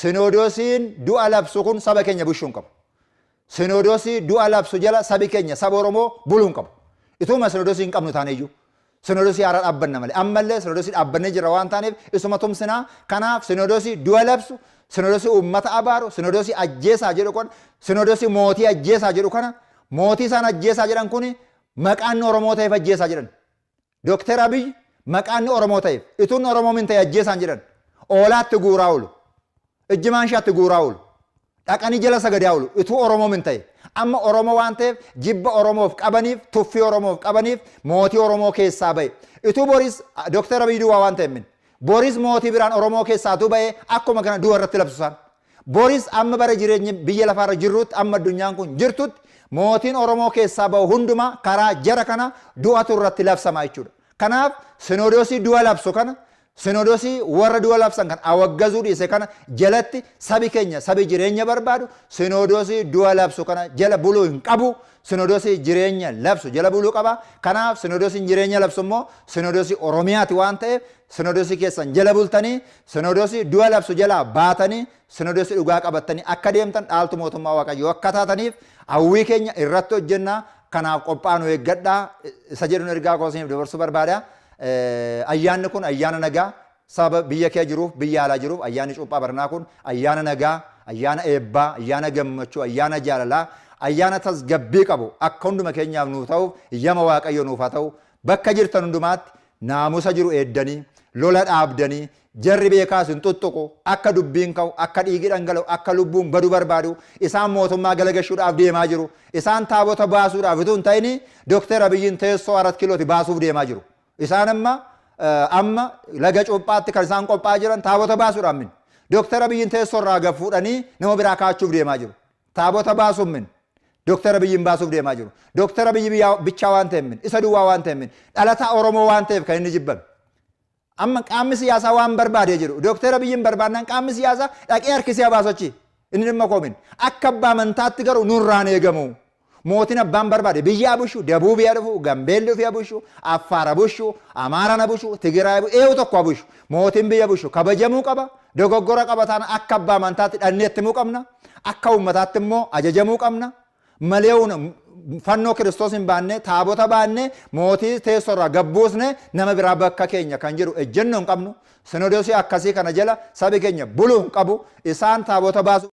Sinodoosiin du'a labsu kun saba keenya bushuu hin qabu. Sinodoosii du'a labsu jala sabi keenya saba Oromoo buluu hin qabu. Ituma sinodoosii hin qabnu taaneyyuu. Sinodoosii haaraa dhaabbanna malee. Ammallee sinodoosii dhaabbannee jira waan taaneef isuma tumsinaa. Kanaaf sinodoosii du'a labsu, sinodoosii uummata abaaru, sinodoosii ajjeesaa jedhu kun, sinodoosii mootii ajjeesaa jedhu kana, mootii isaan ajjeesaa jedhan kun maqaan Oromoo ta'eef ajjeesaa jedhan. Dookter Abiy maqaan Oromoo ta'eef ituun Oromoo min ta'e ajjeesaan jedhan. Oolaatti guuraa oolu. Ijjimaanshaatti guuraa oolu. Dhaqanii jala sagadaa oolu. Ituu Oromoo min ta'e. Amma Oromoo waan ta'eef jibba Oromoof qabaniif, tuffii Oromoof qabaniif mootii Oromoo keessaa ba'e. Ituu Boris Dookter Abiy duwwaa waan ta'eef min. Boris mootii biraan Oromoo keessaatuu ba'ee akkuma kana du'a irratti labsusaan. Boris amma bara jireenya biyya lafaarra jirrutti amma addunyaan kun jirtutti mootiin Oromoo keessaa ba'u hundumaa karaa jara kana du'atu irratti labsama jechuudha. Kanaaf sinodoosii du'a labsu kana sinodoosii warra du'a labsan kan awaggazuu dhiise kana jalatti sabi keenya sabi jireenya barbaadu sinodoosii du'a labsu kana jala buluu hin qabu. Sinodoosii jireenya labsu jala buluu qaba. Kanaaf sinodoosiin jireenya labsu immoo sinodoosii Oromiyaati waan ta'eef sinodoosii keessan jala bultanii sinodoosii du'a labsu jalaa baatanii sinodoosii dhugaa qabattanii akka deemtan dhaaltu mootummaa Waaqayyoo akka taataniif hawwii keenya irratti hojjennaa. Kanaaf qophaa'uu eeggadhaa. Isa jedhuun ergaa koosiniif dabarsuu barbaada. Ayyaanni kun ayyaana nagaa saba biyya kee jiruuf biyya alaa jiruuf ayyaanni cuuphaa barnaa kun ayyaana nagaa, ayyaana eebbaa, ayyaana gammachuu, ayyaana jaalalaa, ayyaana tasgabbii qabu akka hunduma keenyaaf nuu ta'uuf yama Waaqayyo nuuf haa ta'u. Bakka jirtan hundumaatti naamusa jiru eeddanii, lola dhaabdanii, jarri beekaas hin tuttuqu, akka dubbiin ka'u, akka dhiigi dhangala'u, akka lubbuun badu barbaadu, isaan mootummaa galagashuudhaaf deemaa jiru. Isaan taabota baasuudhaaf utuu hin ta'in Dookter Abiyyiin teessoo 4 kilooti baasuuf deemaa jiru. Isaan amma laga cuuphaatti kan isaan qophaa'aa jiran taabota baasuudhaan min. Dookter Abiyyiin teessoo irraa gad fuudhanii nama biraa kaachuuf deemaa jiru. Taabota baasuuf min. Dookter Abiyyiin baasuuf deemaa jiru. Dookter Abiyyi bichaa waan ta'eef min. Isa duwwaa waan ta'eef min. Dhalataa Oromoo waan ta'eef kan inni jibbame. Amma qaamni siyaasaa waan barbaadee jiru. Dookter Abiyyiin barbaadnaan qaamni siyaasaa dhaqee harkisee baasochi. Inni dhimma koomin. Akka abbaa amantaatti garuu nurraan eegamu. Mootiin abbaan barbaade biyyaa bushu, Dabuubiyaa dhufu, Gambeelli ofii bushu, Affaara bushu, Amaarana bushu, Tigiraay bushu, eewu tokko bushu. Mootiin biyya bushu kabajamuu qaba. Dogoggora qabataan akka abbaa amantaatti dhanneetti himuu qabna. Akka uummataatti immoo ajajamuu qabna. Malee fannoo Kiristoos hin baanne, taabota baanne, mootii teessoo irraa gabbuusne nama biraa bakka keenya kan jedhu ejjennoo hin qabnu. Sinodoosii akkasii kana jala sabi keenya buluu hin qabu. Isaan taabota baasu.